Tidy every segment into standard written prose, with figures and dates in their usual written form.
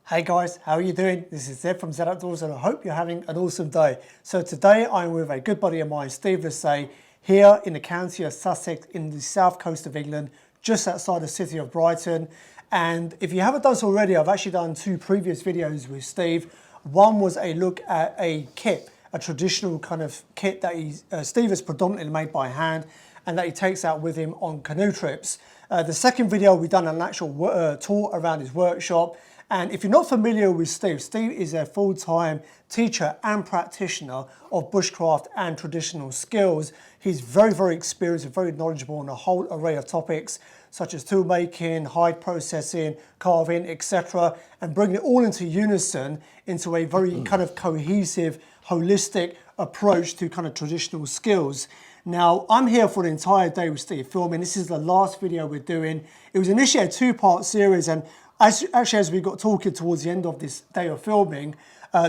Hey guys, how are you doing? This is Zed from Zed Outdoors and I hope you're having an awesome day. So today I'm with a good buddy of mine, Steve Lassay, here in the county of Sussex in the south coast of England, just outside the city of Brighton. And if you haven't done so already, I've actually done two previous videos with Steve. One was a look at a kit, a traditional kind of kit that Steve has predominantly made by hand and that he takes out with him on canoe trips. The second video, we've done an actual tour around his workshop. And if you're not familiar with Steve, Steve is a full-time teacher and practitioner of bushcraft and traditional skills. He's very, very experienced and very knowledgeable on a whole array of topics, such as tool making, hide processing, carving, etc., and bringing it all into unison into a very kind of cohesive, holistic approach to kind of traditional skills. Now, I'm here for the entire day with Steve filming. This is the last video we're doing. It was initially a two-part series, and as we got talking towards the end of this day of filming,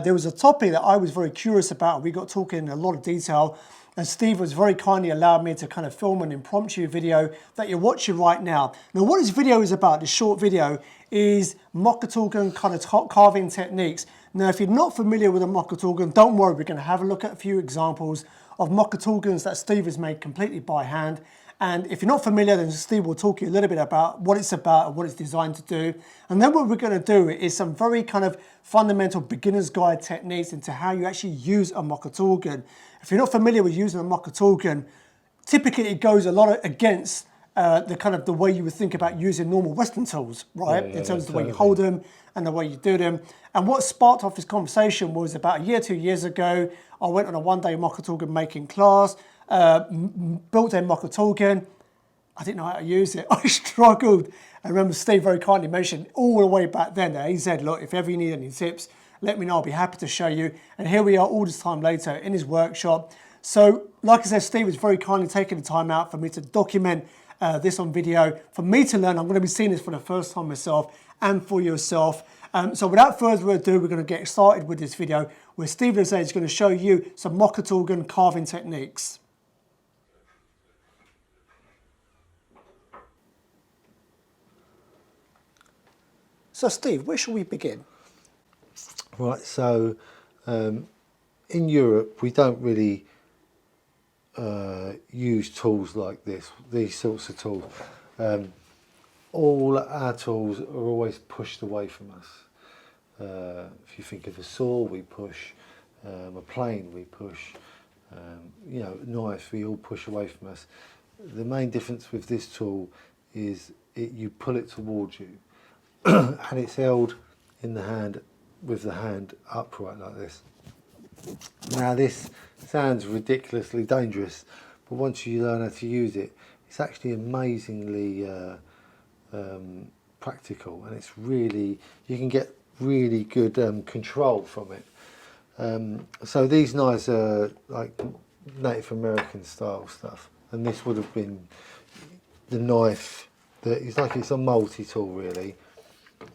there was a topic that I was very curious about. We got talking in a lot of detail, and Steve was very kindly allowed me to kind of film an impromptu video that you're watching right now. Now, what this video is about, this short video, is Mocotaugan kind of carving techniques. Now, if you're not familiar with a Mocotaugan, don't worry, we're going to have a look at a few examples of Mocotaugans that Steve has made completely by hand. And if you're not familiar, then Steve will talk you a little bit about what it's about and what it's designed to do. And then what we're going to do is some very kind of fundamental beginner's guide techniques into how you actually use a Mocotaugan. If you're not familiar with using a Mocotaugan, typically it goes a lot against the way you would think about using normal Western tools, right? In terms of the way you hold them and the way you do them. And what sparked off this conversation was about a year, 2 years ago, I went on a one-day Mocotaugan making class, built a Mocotaugan. I didn't know how to use it. I struggled. I remember Steve very kindly mentioned all the way back then that he said, look, if ever you need any tips, let me know, I'll be happy to show you. And here we are all this time later in his workshop. So like I said, Steve was very kindly taking the time out for me to document this on video, for me to learn. I'm going to be seeing this for the first time myself and for yourself. So without further ado, we're going to get started with this video where Steve Lassay is going to show you some Mocotaugan carving techniques. So Steve, where shall we begin? Right, so in Europe we don't really use tools like this, these sorts of tools. All our tools are always pushed away from us. If you think of a saw, we push, a plane we push, you know, knife, we all push away from us. The main difference with this tool is you pull it towards you and it's held in the hand with the hand upright like this. Now this sounds ridiculously dangerous, but once you learn how to use it, it's actually amazingly practical, and it's really, you can get really good control from it. So these knives are like Native American style stuff, and this would have been the knife that is like, it's a multi-tool really.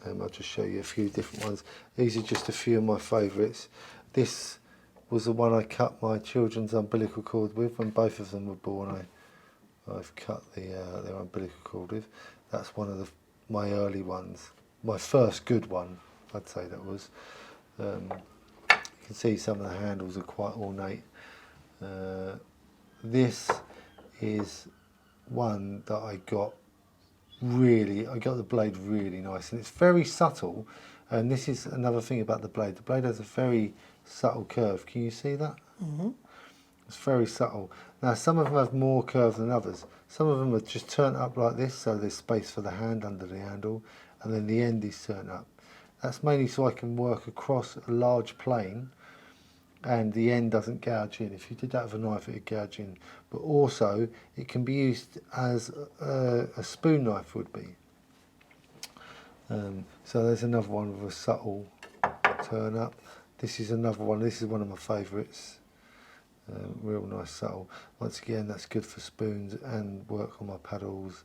I'll just show you a few different ones. These are just a few of my favourites. This was the one I cut my children's umbilical cord with when both of them were born. I've cut their umbilical cord with. That's one of my early ones. My first good one, I'd say that was. You can see some of the handles are quite ornate. This is one that I got the blade really nice, and it's very subtle. And this is another thing about the blade. The blade has a very subtle curve. Can you see that? Mm-hmm. It's very subtle. Now some of them have more curve than others. Some of them are just turned up like this, so there's space for the hand under the handle, and then the end is turned up. That's mainly so I can work across a large plane and the end doesn't gouge in. If you did that with a knife, it would gouge in. But also, it can be used as a spoon knife would be. So there's another one with a subtle turn up. This is another one. This is one of my favourites. Real nice subtle. Once again, that's good for spoons and work on my paddles.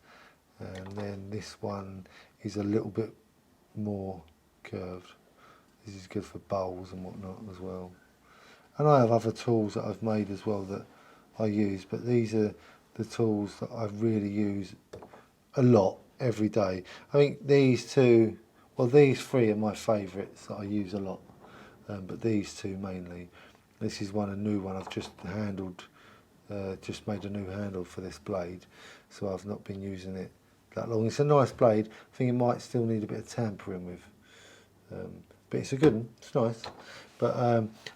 And then this one is a little bit more curved. This is good for bowls and whatnot as well. And I have other tools that I've made as well that I use, but these are the tools that I really use a lot every day. I think these two well, these three are my favourites that I use a lot, but these two mainly. This is a new one I've just handled, just made a new handle for this blade, so I've not been using it that long. It's a nice blade. I think it might still need a bit of tampering with, but it's a good one, it's nice. But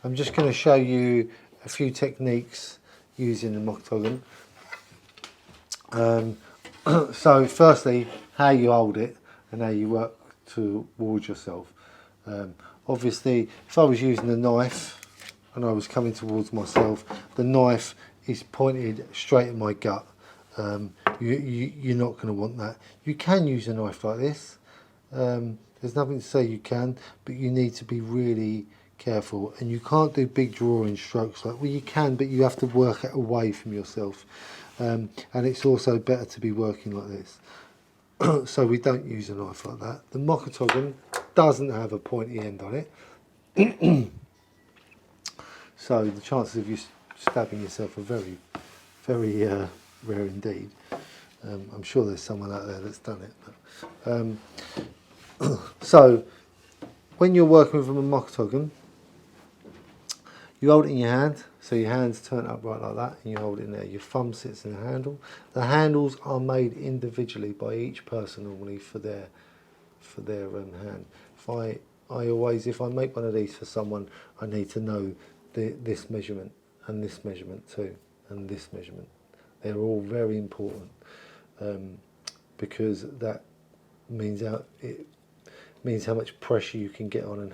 I'm just going to show you a few techniques using the Mocotaugan. So firstly, how you hold it and how you work towards yourself. Obviously, if I was using a knife and I was coming towards myself, the knife is pointed straight at my gut. You're not going to want that. You can use a knife like this. There's nothing to say you can, but you need to be really careful, and you can't do big drawing strokes like, well, you can, but you have to work it away from yourself, and it's also better to be working like this. So we don't use a knife like that. The Mocotaugan doesn't have a pointy end on it, so the chances of you stabbing yourself are very, very rare indeed. I'm sure there's someone out there that's done it, but, so when you're working with a Mocotaugan, you hold it in your hand, so your hand's turned upright like that, and you hold it in there. Your thumb sits in the handle. The handles are made individually by each person normally for their hand. If I make one of these for someone, I need to know this measurement and this measurement too, and this measurement. They're all very important, because that means how much pressure you can get on and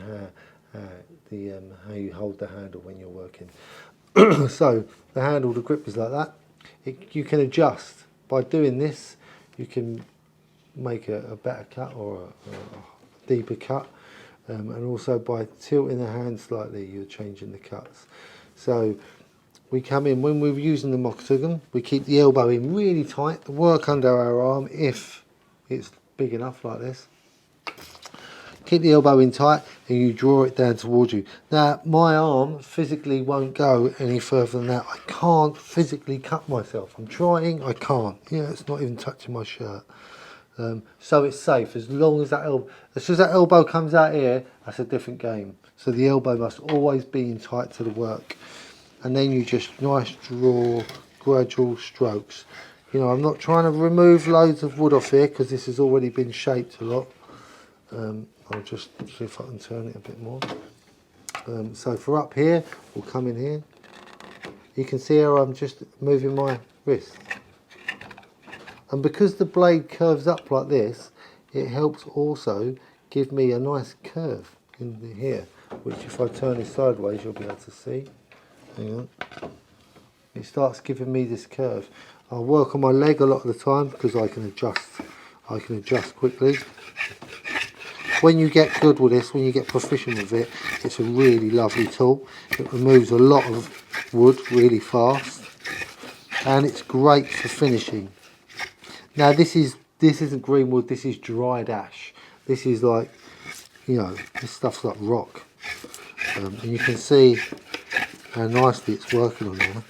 how you hold the handle when you're working. So the handle, the grip is like that. You can adjust by doing this. You can make a better cut or a deeper cut, and also by tilting the hand slightly, you're changing the cuts. So we come in when we're using the Mocotaugan. We keep the elbow in really tight. Work under our arm if it's big enough like this. Keep the elbow in tight and you draw it down towards you. Now, my arm physically won't go any further than that. I can't physically cut myself. I'm trying, I can't. Yeah, it's not even touching my shirt. So it's safe as long as as soon as that elbow comes out here, that's a different game. So the elbow must always be in tight to the work. And then you just nice draw, gradual strokes. You know, I'm not trying to remove loads of wood off here because this has already been shaped a lot. I'll just see if I can turn it a bit more. So for up here, we'll come in here. You can see how I'm just moving my wrist. And because the blade curves up like this, it helps also give me a nice curve in here, which if I turn it sideways, you'll be able to see. Hang on. It starts giving me this curve. I'll work on my leg a lot of the time because I can adjust quickly. When you get good with this, when you get proficient with it, it's a really lovely tool. It removes a lot of wood really fast, and it's great for finishing. Now this isn't green wood, this is dried ash. This is like, you know, this stuff's like rock. And you can see how nicely it's working on there.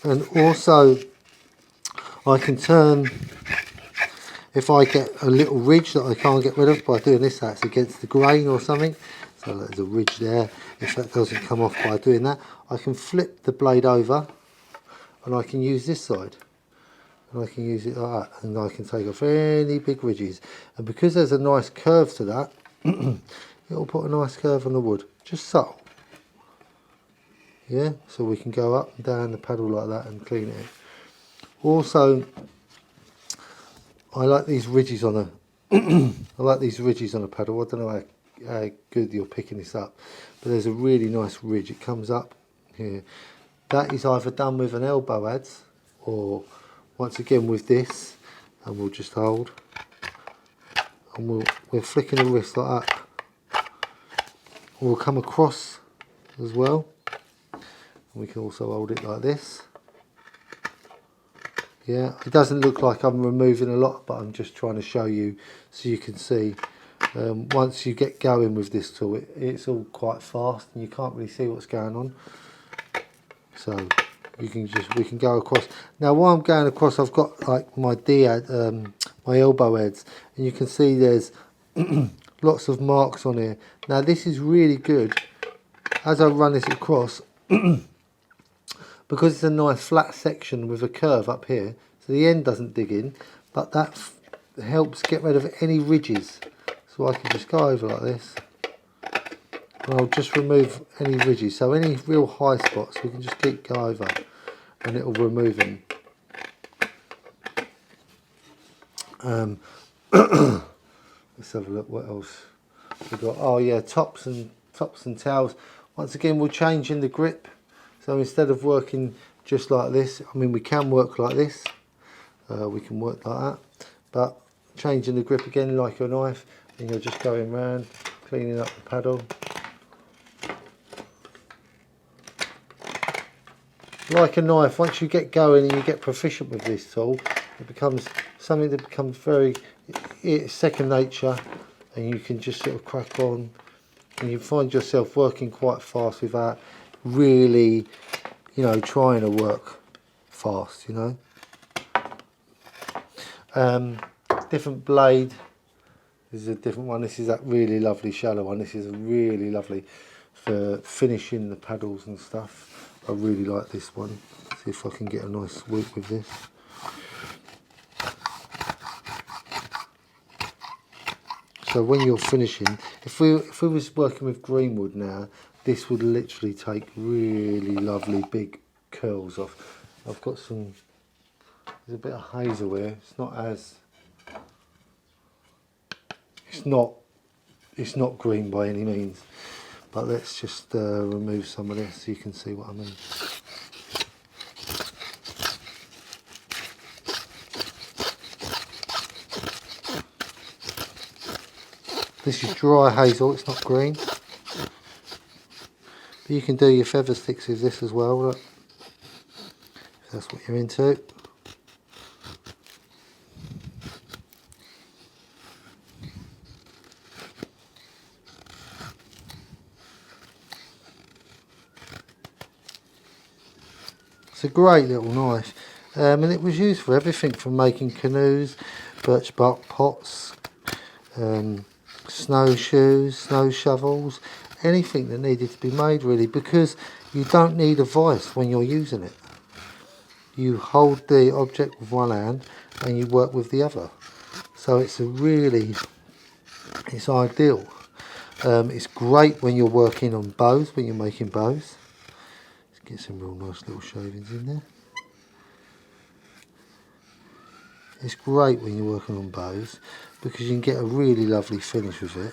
And also, I can turn, if I get a little ridge that I can't get rid of by doing this, that's against the grain or something, so there's a ridge there. If that doesn't come off by doing that, I can flip the blade over and I can use this side. And I can use it like that, and I can take off any big ridges. And because there's a nice curve to that, it'll put a nice curve on the wood, just subtle. Yeah, so we can go up and down the paddle like that and clean it. Also, I like these ridges on a I like these ridges on a paddle. I don't know how good you're picking this up, but there's a really nice ridge. It comes up here. That is either done with an elbow adze, or once again with this, and we'll just hold, and we're flicking the wrist like that. We'll come across as well. We can also hold it like this. Yeah, it doesn't look like I'm removing a lot, but I'm just trying to show you so you can see. Once you get going with this tool, it's all quite fast and you can't really see what's going on. So we can go across. Now while I'm going across, I've got like my my elbow heads, and you can see there's lots of marks on here. Now this is really good as I run this across because it's a nice flat section with a curve up here, so the end doesn't dig in, but that helps get rid of any ridges. So I can just go over like this, and I'll just remove any ridges. So any real high spots, we can just go over, and it will remove them. Let's have a look. What else we got? Oh yeah, tops and tails. Once again, we're changing the grip. So instead of working just like this, I mean we can work like this. We can work like that, but changing the grip again like a knife, and you're just going round, cleaning up the paddle. Like a knife, once you get going and you get proficient with this tool, it becomes something that becomes very second nature, and you can just sort of crack on, and you find yourself working quite fast without really, you know, trying to work fast, you know. Different blade. This is a different one. This is that really lovely shallow one. This is really lovely for finishing the paddles and stuff. I really like this one. See if I can get a nice swoop with this. So when you're finishing, if we was working with greenwood now, this would literally take really lovely big curls off. I've got some, there's a bit of hazel here. It's not green by any means, but let's just remove some of this so you can see what I mean. This is dry hazel, it's not green. But you can do your feather sticks with this as well, look, if that's what you're into. It's a great little knife, and it was used for everything from making canoes, birch bark pots, snowshoes, snow shovels, anything that needed to be made really, because you don't need a vice when you're using it. You hold the object with one hand and you work with the other. So it's it's ideal. It's great when you're working on bows, when you're making bows. Let's get some real nice little shavings in there. It's great when you're working on bows because you can get a really lovely finish with it.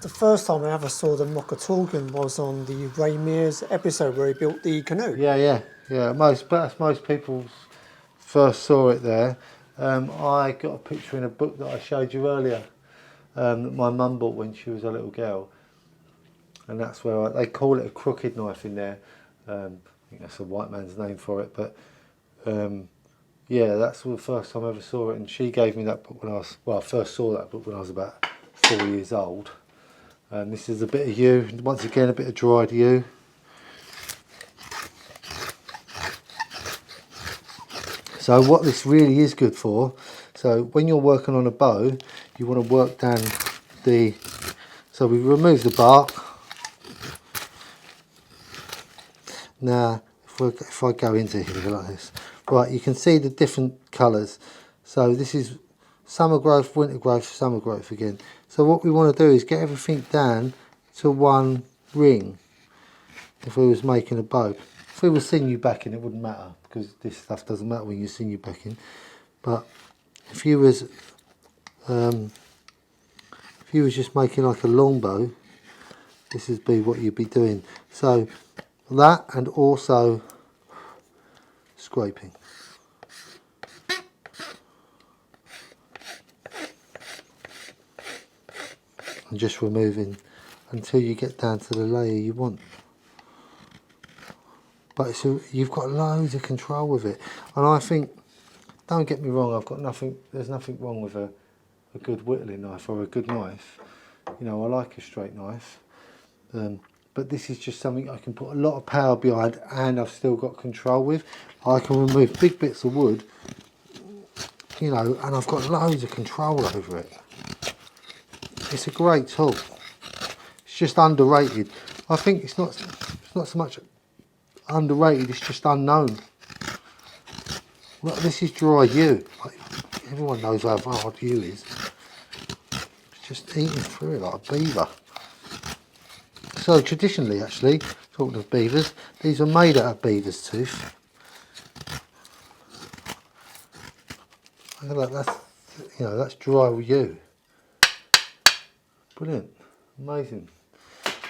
The first time I ever saw the Mocotaugan was on the Ray Mears episode where he built the canoe. Yeah. Most people first saw it there. I got a picture in a book that I showed you earlier that my mum bought when she was a little girl, and that's where they call it a crooked knife in there. I think that's a white man's name for it, but yeah, that's the first time I ever saw it, and she gave me that book when I first saw that book when I was about 4 years old. And this is a bit of yew, once again a bit of dried yew. So what this really is good for, so when you're working on a bow, you want to work down so we remove the bark. Now if I go into here like this, right, you can see the different colours. So this is summer growth, winter growth, summer growth again. So what we want to do is get everything down to one ring. If we was making a bow, if we were sinew backing, it wouldn't matter because this stuff doesn't matter when you're sinew backing. But if you was just making like a long bow, this would be what you'd be doing. So that, and also scraping. And just removing until you get down to the layer you want. But you've got loads of control with it, and I think, don't get me wrong, there's nothing wrong with a good whittling knife or a good knife. You know, I like a straight knife, But this is just something I can put a lot of power behind and I've still got control with. I can remove big bits of wood, you know, and I've got loads of control over it. It's a great tool. It's just underrated. I think it's not so much underrated, it's just unknown. Look, this is dry yew. Like, everyone knows how hard yew is. It's just eating through it like a beaver. So traditionally, actually, talking of beavers, these are made out of beaver's tooth. Look at that, that's dry yew. Brilliant, amazing.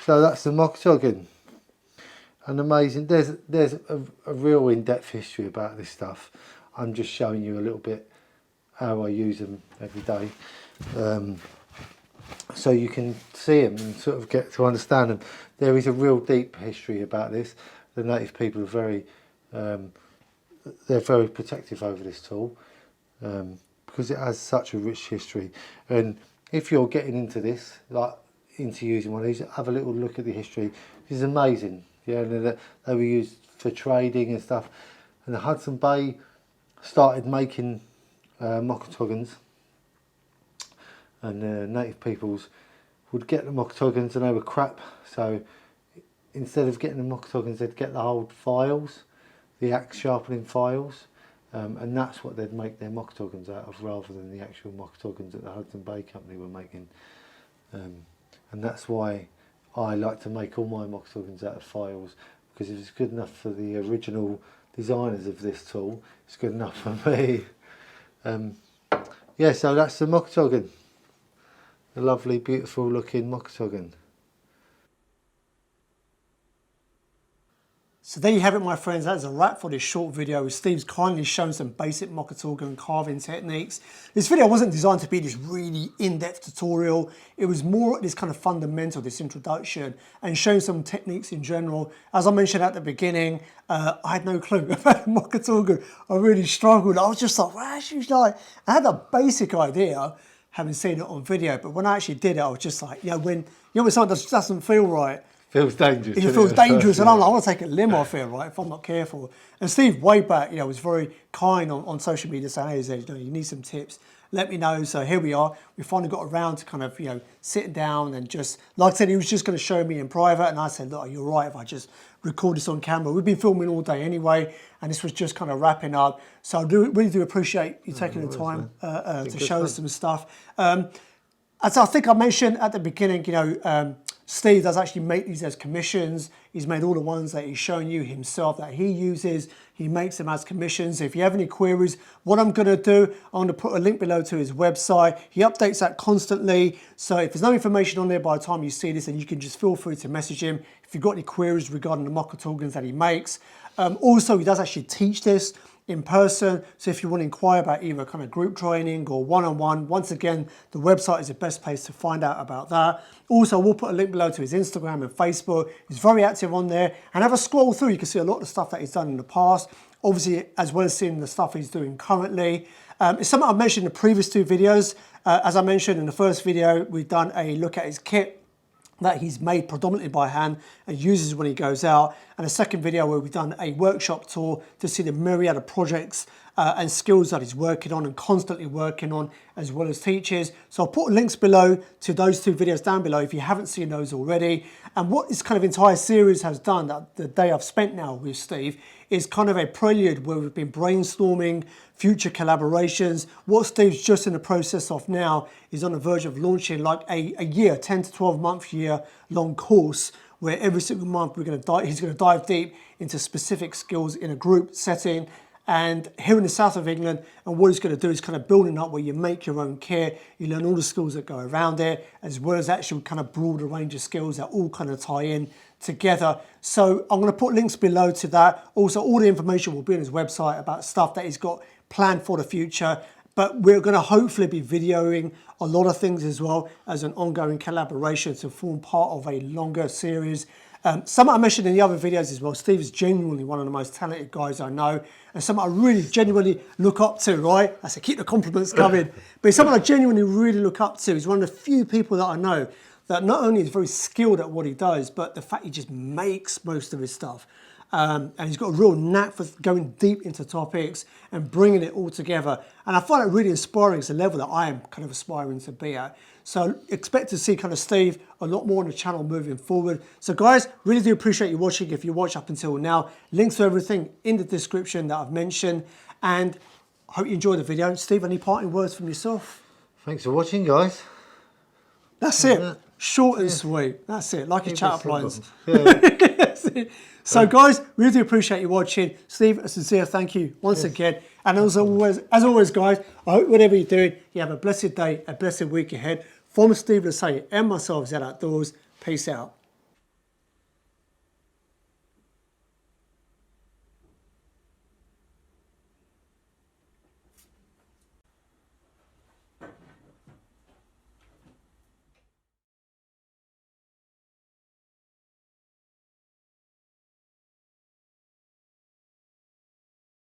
So that's the Mocotaugan. And amazing, there's a real in-depth history about this stuff. I'm just showing you a little bit how I use them every day. So you can see them and sort of get to understand them. There is a real deep history about this. The native people are they're very protective over this tool because it has such a rich history. And if you're getting into this, like into using one of these, have a little look at the history. This is amazing. Yeah, and they were used for trading and stuff. And the Hudson Bay started making Mocotaugans, and native peoples would get the Mocotaugans and they were crap. So instead of getting the Mocotaugans, they'd get the old files, the axe sharpening files, and that's what they'd make their Mocotaugans out of, rather than the actual Mocotaugans that the Hudson Bay Company were making. And that's why I like to make all my Mocotaugans out of files, because if it's good enough for the original designers of this tool, it's good enough for me. Yeah, so that's the Mocotaugan, the lovely, beautiful looking Mocotaugan. So there you have it, my friends. That is a wrap for this short video. Steve's kindly shown some basic Mocotaugan carving techniques. This video wasn't designed to be this really in-depth tutorial. It was more this kind of fundamental, this introduction, and showing some techniques in general. As I mentioned at the beginning, I had no clue about Mocotaugan. I really struggled. I was just like, wow, she's like, I had a basic idea, having seen it on video, but when I actually did it, I was just like, when something doesn't feel right, Feels dangerous. It feels dangerous, and I'm like, I want to take a limb off here, right? If I'm not careful. And Steve, way back, was very kind on social media, saying, "Hey, he said, you need some tips. Let me know." So here we are. We finally got around to kind of, sitting down and just, like I said, he was just going to show me in private, and I said, "Look, you're right if I just record this on camera." We've been filming all day anyway, and this was just kind of wrapping up. So I really do appreciate you taking the time to show us some stuff. As I think I mentioned at the beginning, Steve does actually make these as commissions. He's made all the ones that he's shown you himself that he uses. He makes them as commissions. If you have any queries, what I'm going to do, I'm going to put a link below to his website. He updates that constantly. So if there's no information on there by the time you see this, then you can just feel free to message him if you've got any queries regarding the Mocotaugans that he makes. Also, he does actually teach this in person, so if you want to inquire about either kind of group training or one-on-one, once again, the website is the best place to find out about that. Also, we'll put a link below to his Instagram and Facebook. He's very active on there, and have a scroll through. You can see a lot of the stuff that he's done in the past, obviously, as well as seeing the stuff he's doing currently. It's something I've mentioned in the previous two videos. As I mentioned in the first video, we've done a look at his kit that he's made predominantly by hand and uses when he goes out, and a second video where we've done a workshop tour to see the myriad of projects and skills that he's working on and constantly working on, as well as teaches. So I'll put links below to those two videos down below if you haven't seen those already. And what this kind of entire series has done, that the day I've spent now with Steve, is kind of a prelude where we've been brainstorming future collaborations. What Steve's just in the process of now is on the verge of launching like a year, 10 to 12 month year long course, where every single month he's going to dive deep into specific skills in a group setting. And here in the south of England, and what he's going to do is kind of building up where you make your own kit, you learn all the skills that go around it, as well as actually kind of broader range of skills that all kind of tie in together. So I'm going to put links below to that. Also, all the information will be on his website about stuff that he's got planned for the future. But we're going to hopefully be videoing a lot of things as well as an ongoing collaboration to form part of a longer series. Something I mentioned in the other videos as well, Steve is genuinely one of the most talented guys I know, and something I really genuinely look up to, right? I say keep the compliments coming. But it's someone I genuinely really look up to. He's one of the few people that I know that not only is very skilled at what he does, but the fact he just makes most of his stuff. And he's got a real knack for going deep into topics and bringing it all together. And I find it really inspiring. It's a level that I am kind of aspiring to be at. So expect to see kind of Steve a lot more on the channel moving forward. So guys, really do appreciate you watching. If you watch up until now, links to everything in the description that I've mentioned. And I hope you enjoyed the video. Steve, any parting words from yourself? Thanks for watching, guys. That's it. Short and sweet. That's it. Like your chat-up lines. Yeah. That's it. So guys, really do appreciate you watching. Steve, a sincere thank you once again. And as always, guys, I hope whatever you're doing, you have a blessed day, a blessed week ahead. From Steve Lasay and myself, Zed Outdoors. Peace out.